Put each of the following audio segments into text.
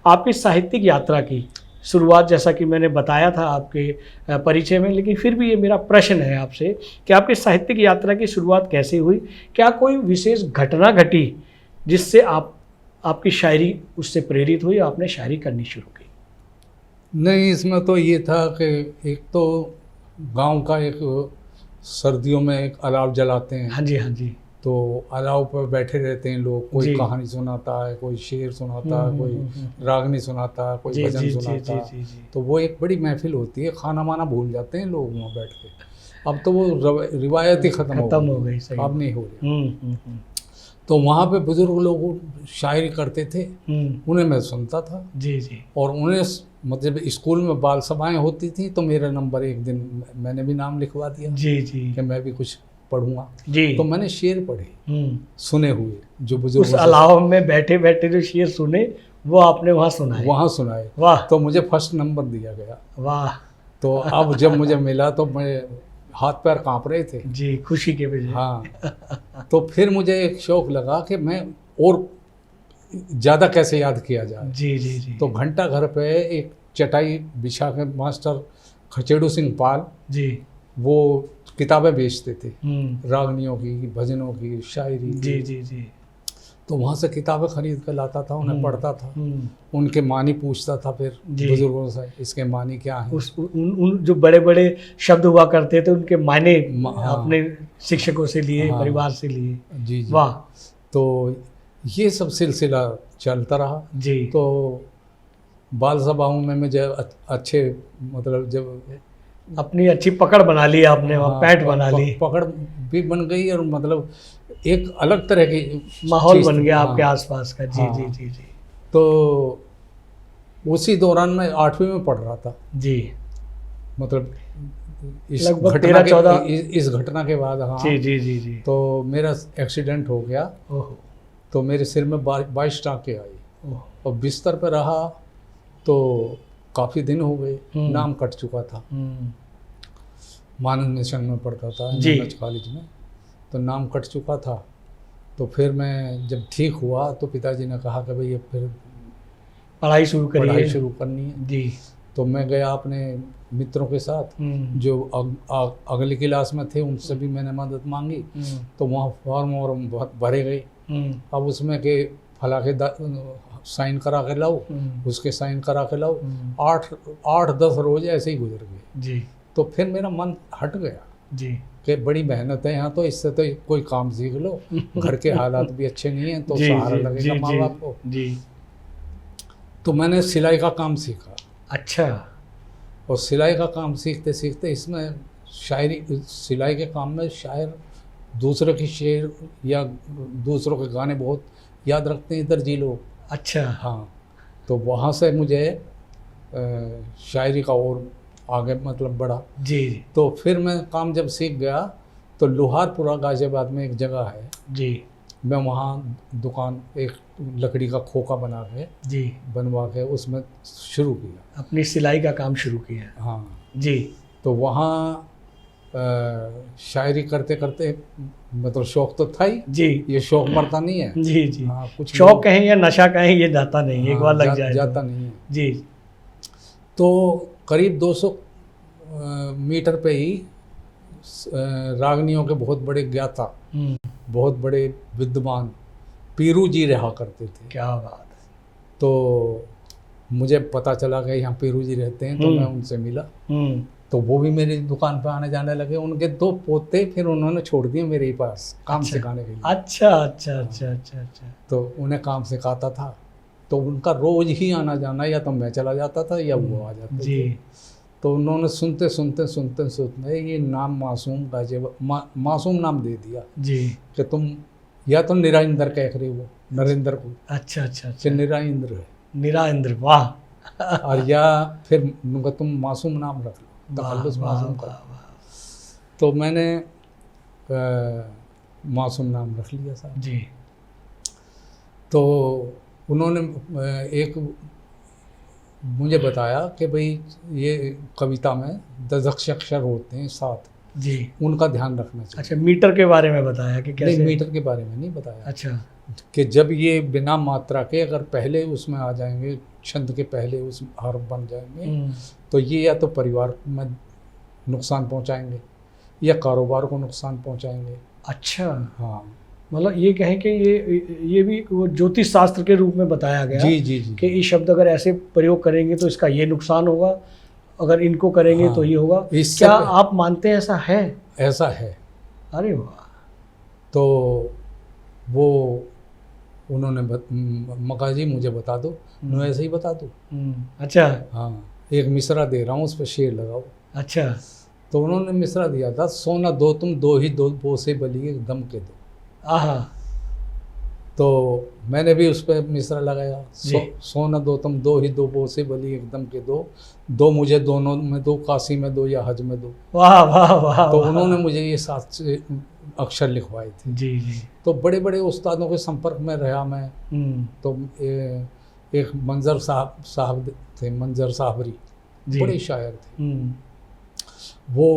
आपकी साहित्यिक यात्रा की शुरुआत, जैसा कि मैंने बताया था आपके परिचय में, लेकिन फिर भी ये मेरा प्रश्न है आपसे कि आपकी साहित्यिक यात्रा की शुरुआत कैसे हुई? क्या कोई विशेष घटना घटी जिससे आपकी शायरी उससे प्रेरित हुई, आपने शायरी करनी शुरू की? नहीं, इसमें तो ये था कि एक तो गांव का एक सर्दियों में एक अलाव जलाते हैं। हाँ जी, हाँ जी। तो अलाव पर बैठे रहते हैं लोग, कोई जी। कहानी सुनाता है, कोई शेर सुनाता है, कोई रागनी सुनाता है, कोई जी, भजन जी, जी, सुनाता जी, है। जी, जी। तो वो एक बड़ी महफिल होती है, खाना वाना भूल जाते हैं लोग वहाँ बैठ के। अब तो वो रिवायत ही ख़त्म हो गई, सही अब बात। नहीं हो रही। तो वहाँ पे बुजुर्ग लोग शायरी करते थे, उन्हें मैं सुनता था। जी, जी। और उन्हें मतलब स्कूल में बाल सभाएँ होती थी, तो मेरा नंबर एक दिन मैंने भी नाम लिखवा दिया जी, जी। कि मैं भी कुछ पढ़ूंगा। जी। तो मैंने शेर पढ़े, सुने हुए, जो उस बुजुर्गों से अलाव में बैठे बैठे जो शेर सुने वो आपने वहाँ सुनाए? वहाँ सुनाए। वाह। तो मुझे फर्स्ट नंबर दिया गया। वाह। तो अब जब मुझे मिला तो मैं हाथ पैर कांप रहे थे। जी, खुशी के वजह। हाँ। तो फिर मुझे एक शौक लगा कि मैं और ज़्यादा कैसे याद किया जाए। जी, जी, जी। तो घंटा घर पे एक चटाई बिछा के मास्टर खचेड़ू सिंह पाल जी। वो किताबें बेचते थे, हम्म। रागनियों की, भजनों की, शायरी की। जी, जी, जी। तो वहाँ से किताबें खरीद कर लाता था, उन्हें पढ़ता था, हम्म। उनके मानी पूछता था फिर जी। बुजुर्गों से, इसके मानी क्या है। उन जो बड़े बड़े शब्द हुआ करते थे उनके मायने हाँ। अपने शिक्षकों से लिए, हाँ। परिवार से लिए। जी जी। वाह। तो ये सब सिलसिला चलता रहा। जी। तो बाल सभाओं में मुझे अच्छे, मतलब जब अपनी अच्छी पकड़ बना ली आपने, वहाँ पैठ बना ली, पकड़ भी बन गई, और मतलब एक अलग तरह की माहौल चीज़ बन थी। गया हाँ। आपके आसपास का। जी, हाँ। जी, जी, जी। तो उसी दौरान मैं 8वीं में पढ़ रहा था। जी। मतलब इस लगभग घटना 13-14। इस घटना के बाद। हाँ। जी, जी, जी, जी। तो मेरा एक्सीडेंट हो गया। ओहो। तो मेरे सिर में 22 टाँके आई, ओह। और बिस्तर पर रहा तो काफ़ी दिन हो गए, नाम कट चुका था। मानंद मिशन में पढ़ता था, एमएच कॉलेज में, तो नाम कट चुका था। तो फिर मैं जब ठीक हुआ तो पिताजी ने कहा कि भाई अब फिर पढ़ाई शुरू करिए, पढ़ाई शुरू करनी है। जी। तो मैं गया अपने मित्रों के साथ, जो अगली क्लास में थे, उनसे भी मैंने मदद मांगी। तो वहाँ फॉर्म भरे गए। अब उसमें के फला के साइन करा के लाओ, उसके साइन करा के लाओ, 8-10 रोज ऐसे ही गुजर गए। जी। तो फिर मेरा मन हट गया जी। कि बड़ी मेहनत है यहाँ, तो इससे तो कोई काम सीख लो, घर के हालात भी अच्छे नहीं हैं, तो जी, सहारा जी, लगेगा जी, माँ बाप को। जी। तो मैंने सिलाई का काम सीखा। अच्छा। और सिलाई का काम सीखते सीखते इसमें शायरी, सिलाई के काम में शायर दूसरों की शेर या दूसरों के गाने बहुत याद रखते हैं दर्जी लोग। अच्छा। हाँ। तो वहाँ से मुझे शायरी का और आगे मतलब बढ़ा। जी। तो फिर मैं काम जब सीख गया तो लोहारपुरा गाजियाबाद में एक जगह है। जी। मैं वहाँ दुकान, एक लकड़ी का खोखा बना के, जी, बनवा के उसमें शुरू किया, अपनी सिलाई का काम शुरू किया। हाँ जी। तो वहाँ शायरी करते करते मतलब शौक़ तो था ही। जी। ये शौक़ मरता नहीं है। जी जी। हाँ, कुछ शौक़ कहें या नशा कहें, ये जाता नहीं। हाँ, एक बार लग जाए जाता नहीं है। जी। तो करीब 200 मीटर पे ही रागनियों के बहुत बड़े ज्ञाता, बहुत बड़े विद्वान पीरू जी रहा करते थे। क्या बात है। तो मुझे पता चला कि यहाँ पीरू जी रहते हैं, तो मैं उनसे मिला। तो वो भी मेरी दुकान पे आने जाने लगे। उनके 2 पोते फिर उन्होंने छोड़ दिए मेरे ही पास काम सिखाने के लिए। अच्छा अच्छा अच्छा अच्छा अच्छा। तो उन्हें काम सिखाता था, तो उनका रोज ही आना जाना, या तो मैं चला जाता था या वो आ जाते थे। तो उन्होंने सुनते सुनते सुनते सुनते ये नाम मासूम नाम दे दिया। जी। कि तुम या तो निराइंद्र कह रहे हो, नरेंद्र को। अच्छा अच्छा अच्छा। निराइंद्र है। निराइंद्र, वाह। और या फिर तुम मासूम नाम रख लो, तखल्लुस मासूम का। तो मैंने मासूम नाम रख लिया साहब। जी। तो उन्होंने एक मुझे बताया कि भाई ये कविता में 10 अक्षर होते हैं 7। जी। उनका ध्यान रखना चाहिए। अच्छा, मीटर के बारे में बताया कि कैसे? नहीं, मीटर के बारे में नहीं बताया। अच्छा। कि जब ये बिना मात्रा के अगर पहले उसमें आ जाएंगे, छंद के पहले उस हर्फ बन जाएंगे, तो ये या तो परिवार में नुकसान पहुंचाएंगे या कारोबार को नुकसान पहुंचाएंगे। अच्छा, हाँ, मतलब ये कहें कि ये भी वो ज्योतिष शास्त्र के रूप में बताया गया जी जी जी, कि ये शब्द अगर ऐसे प्रयोग करेंगे तो इसका ये नुकसान होगा, अगर इनको करेंगे हाँ, तो ये होगा। इससे क्या आप मानते हैं ऐसा है? ऐसा है। अरे वाह। तो वो उन्होंने मका जी मुझे बता दो, मैं ऐसे ही बता दूँ। अच्छा। हाँ, एक मिसरा दे रहा हूँ, उस पर शेर लगाओ। अच्छा। तो उन्होंने मिसरा दिया था, सोना दो तुम दो ही दो, बो से बली एक दम के दो। आहा। तो मैंने भी उस पर मिसरा लगाया, जी। सोना दो तुम दो ही दो, बो से बली एक दम के दो, दो मुझे दोनों में दो, काशी में दो या हज में दो। वाह वाह वाह। तो वाह। उन्होंने मुझे ये 7 अक्षर लिखवाए थे। जी जी। तो बड़े बड़े उस्तादों के संपर्क में रहा मैं। तो एक मंजर साहब थे, मंजर साहबरी, बड़े शायर थे। वो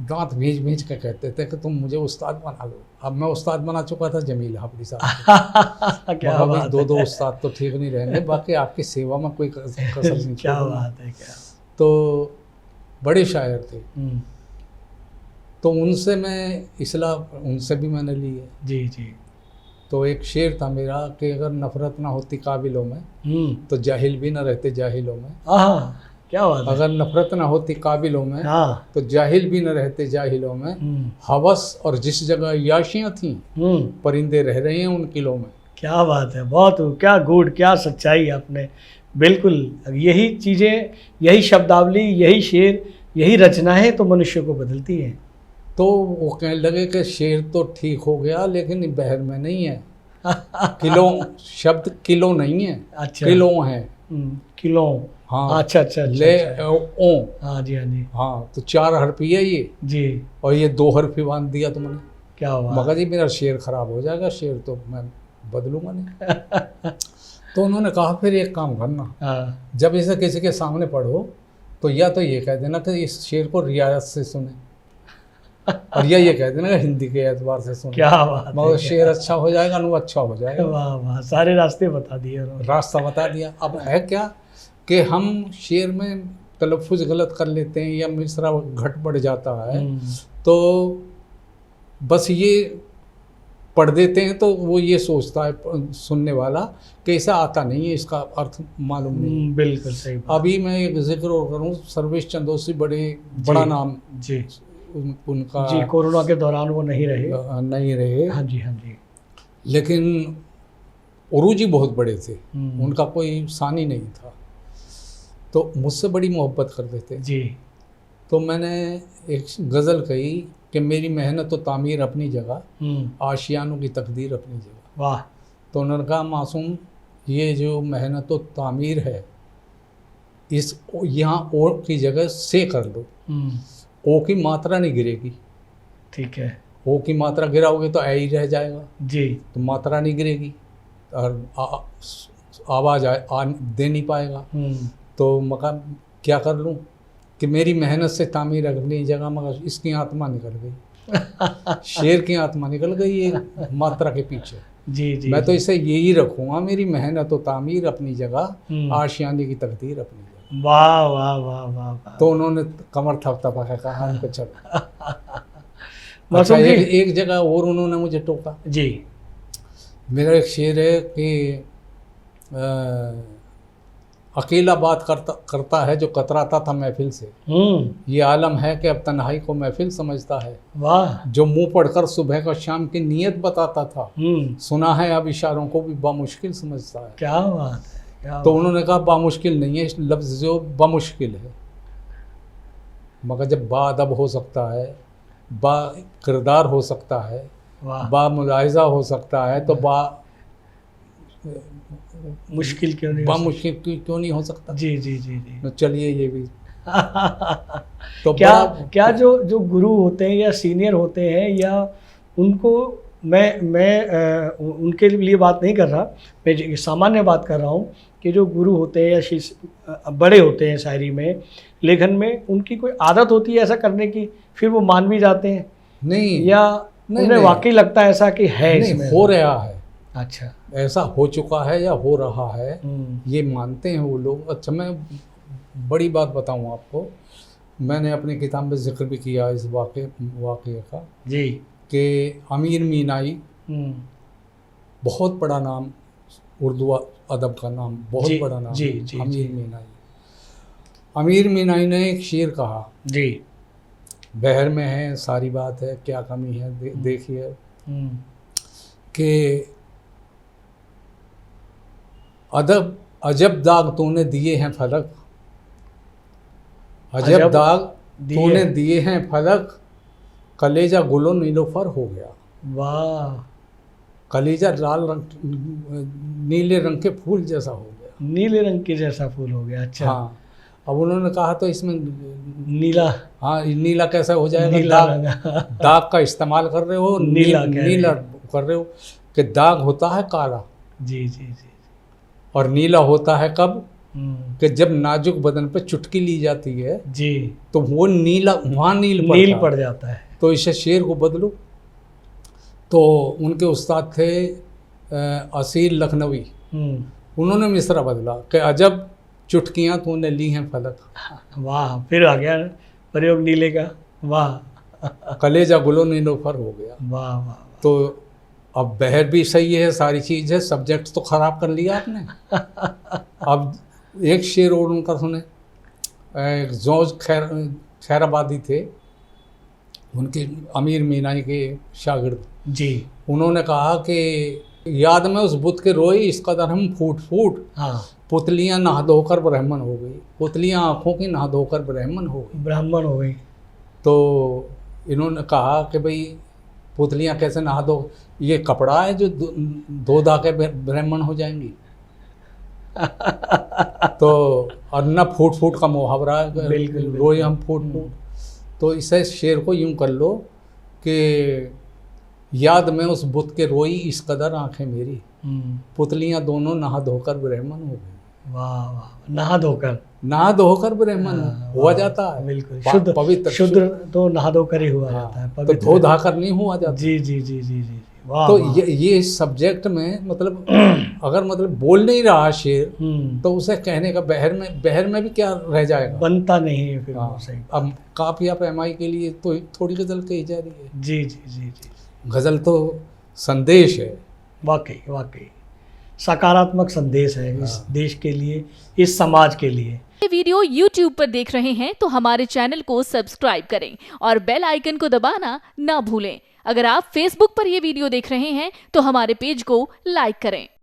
दांत भींच के कहते थे कि तुम मुझे उस्ताद बना लो। अब मैं उस्ताद बना चुका था जमील हाफड़ी साहब। क्या बात दो दो उस्ताद तो ठीक नहीं रहेंगे, बाकी आपकी सेवा में कोई कसर नहीं। क्या बात है, क्या। तो बड़े शायर थे। तो उनसे मैं इसलाह उनसे भी मैंने ली है। जी जी। तो एक शेर था मेरा कि अगर नफरत ना होती काबिलों में तो जाहिल भी ना रहते जाहिलों में। क्या बात है। अगर नफरत ना होती काबिलों में हाँ, तो जाहिल भी न रहते जाहिलों में। हवस और जिस जगह याशियाँ थीं परिंदे रह रहे हैं उन किलों में। क्या बात है, बहुत क्या गुड, क्या सच्चाई आपने। बिल्कुल यही चीज़ें, यही शब्दावली, यही शेर, यही रचनाएं तो मनुष्य को बदलती हैं। तो वो कहने लगे कि शेर तो ठीक हो गया लेकिन बहर में नहीं है। किलो शब्द किलो नहीं है। अच्छा। किलो है। किलो। हाँ। अच्छा अच्छा, ले ओ। हाँ जी, हाँ जी। हाँ, तो 4 हरफी है ये जी। और ये 2 हरफी बांध दिया तुमने। क्या हुआ? मगर जी मेरा शेर खराब हो जाएगा, शेर तो मैं बदलूंगा नहीं। तो उन्होंने कहा फिर एक काम करना, जब इसे किसी के सामने पढ़ो तो या तो ये कह देना कि इस शेर को रियायत से सुने और या ये कह देना कि हिंदी के एतबार से सुने। क्या बात है, मगर शेर अच्छा हो जाएगा, नु अच्छा हो जाएगा। वाह वाह, सारे रास्ते बता दिए उन्होंने। रास्ता बता दिया। अब है क्या कि हम शेर में तलफ़ुज़ गलत कर लेते हैं या मिसरा घट बढ़ जाता है, तो बस ये पढ़ देते हैं तो वो ये सोचता है सुनने वाला कि ऐसा आता नहीं है, इसका अर्थ मालूम नहीं। बिल्कुल सही बात। अभी मैं एक जिक्र और करूँ, सर्वेश चंदोसी बड़ा नाम जी उनका। जी, कोरोना के दौरान वो नहीं रहे। हाँ जी, हाँ जी। लेकिन उरूजी बहुत बड़े थे, उनका कोई सानी नहीं था, तो मुझसे बड़ी मोहब्बत करते थे जी। तो मैंने एक गज़ल कही कि मेरी मेहनत तो तामीर अपनी जगह, आशियानों की तकदीर अपनी जगह। वाह। तो उन्होंने कहा मासूम, ये जो मेहनत तो तामीर है, इस यहाँ ओ की जगह से कर लो। ओ की मात्रा नहीं गिरेगी। ठीक है। ओ की मात्रा गिराओगे तो ए ही रह जाएगा जी, तो मात्रा नहीं गिरेगी और आवाज़ दे नहीं पाएगा। तो मकान क्या कर लूँ कि मेरी मेहनत से तामीर अपनी जगह, मगर इसकी आत्मा निकल गई। शेर की आत्मा निकल गई ये मात्रा के पीछे। जी जी। मैं तो इसे यही रखूँगा, मेरी मेहनत तो तामीर अपनी जगह, आशियाने की तकदीर अपनी जगह। वाह वाह वाह वाह वाह। तो उन्होंने कमर थपथपा के कहा हमको चलो। अच्छा, एक जगह और उन्होंने मुझे टोका जी। मेरा एक शेर है कि अकेला बात करता है जो कतराता था महफिल से, ये आलम है कि अब तन्हाई को महफिल समझता है। वाह। जो मुंह पढ़कर सुबह का शाम की नीयत बताता था, सुना है अब इशारों को भी बामुश्किल समझता है। क्या बात है, क्या तो उन्होंने कहा बामुश्किल नहीं है, लफ्ज़ जो बामुश्किल है, मगर जब बाअदब हो सकता है, बा किरदार हो सकता है, बा मुलाहिज़ा हो सकता है, तो मुश्किल क्यों नहीं, बामुश्किल क्यों नहीं हो सकता। जी जी जी जी। तो चलिए ये भी तो क्या जो गुरु होते हैं या सीनियर होते हैं, या उनको मैं उनके लिए बात नहीं कर रहा, मैं सामान्य बात कर रहा हूँ कि जो गुरु होते हैं या बड़े होते हैं शायरी में, लेखन में, उनकी कोई आदत होती है ऐसा करने की, फिर वो मान भी जाते हैं? नहीं, या उन्हें वाकई लगता है ऐसा कि है नहीं, इसमें हो रहा है। अच्छा। ऐसा हो चुका है या हो रहा है, हम्म। ये मानते हैं वो लोग। अच्छा, मैं बड़ी बात बताऊं आपको, मैंने अपनी किताब में जिक्र भी किया इस वाक़े का, जी। कि अमीर मीनाई, हम्म। बहुत बड़ा नाम, उर्दू अदब का नाम, बहुत जी बड़ा नाम जी है, जी अमीर जी मीनाई। अमीर मीनाई ने एक शेर कहा, जी। बहर में है, सारी बात है, क्या कमी है, देखिए हम्म। कि अजब दाग तूने दिए हैं फलक, अजब अजब दाग दिए। तूने दिए हैं फलक, कलेजा गुलो नीलोफर हो गया। वाह। कलेजा लाल रंग, नीले रंग के फूल जैसा हो गया। नीले रंग के जैसा फूल हो गया। अच्छा। हाँ, अब उन्होंने कहा तो इसमें नीला। हाँ, नीला कैसा हो जाएगा, नीला दाग, रंग। दाग का इस्तेमाल कर रहे हो, नीला कह रहे नीला हैं। कर रहे हो, कि दाग होता है काला जी जी जी। और नीला होता है कब, हम्म। कि जब नाजुक बदन पे चुटकी ली जाती है जी। तो वो नीला, वहाँ नील नील पड़ता पड़ है। जाता है। तो इसे शेर को बदलो। तो उनके उस्ताद थे असील लखनवी, उन्होंने मिसरा बदला कि अजब चुटकियाँ तूने ली हैं फलक, वाह, फिर आ गया प्रयोग नीले का। वाह। कलेजा गुलो नीलोफर हो गया। वाह वाह। तो अब बहर भी सही है, सारी चीज़ है, सब्जेक्ट तो ख़राब कर लिया आपने। अब एक शेर और उनका सुने, एक जौज खैराबादी थे, उनके अमीर मीनाई के शागिर्द। जी। उन्होंने कहा कि याद में उस बुत के रोई इस कदर हम फूट फूट, हाँ। पुतलियाँ नहा धोकर ब्राह्मण हो गई, पुतलियाँ आँखों की नहा धोकर ब्राह्मण हो गई। ब्राह्मण हो गई। तो इन्होंने कहा कि भाई पुतलियाँ कैसे नहा दो, ये कपड़ा है जो धो धा के ब्राह्मण हो जाएंगी। तो और न फूट फूट का मुहावरा है, बिल्कुल, रोए हम फूट फूट। तो इसे शेर को यूं कर लो कि याद में उस बुत के रोई इस कदर आंखें मेरी, पुतलियाँ दोनों नहा धोकर ब्राह्मण हो गई। वाह वाह। नहा धोकर ब्राह्मण हुआ जाता है। बिल्कुल शुद्ध, पवित्र शुद्ध तो नहा धोकर ही हुआ जाता है, तो पवित्र। धो धा कर नहीं हुआ जाता। जी जी जी जी जी। वाह। तो ये सब्जेक्ट में मतलब अगर मतलब बोल नहीं रहा शेर, तो उसे कहने का बहर में भी क्या रह जाएगा, बनता नहीं है फिर। हाँ। सही। अब काफिया पैमाई के लिए तो थोड़ी गजल कही जा रही है। जी जी जी जी। गजल तो संदेश है, वाकई वाकई सकारात्मक संदेश है इस देश के लिए, इस समाज के लिए। ये वीडियो YouTube पर देख रहे हैं तो हमारे चैनल को सब्सक्राइब करें और बेल आइकन को दबाना ना भूलें। अगर आप Facebook पर ये वीडियो देख रहे हैं तो हमारे पेज को लाइक करें।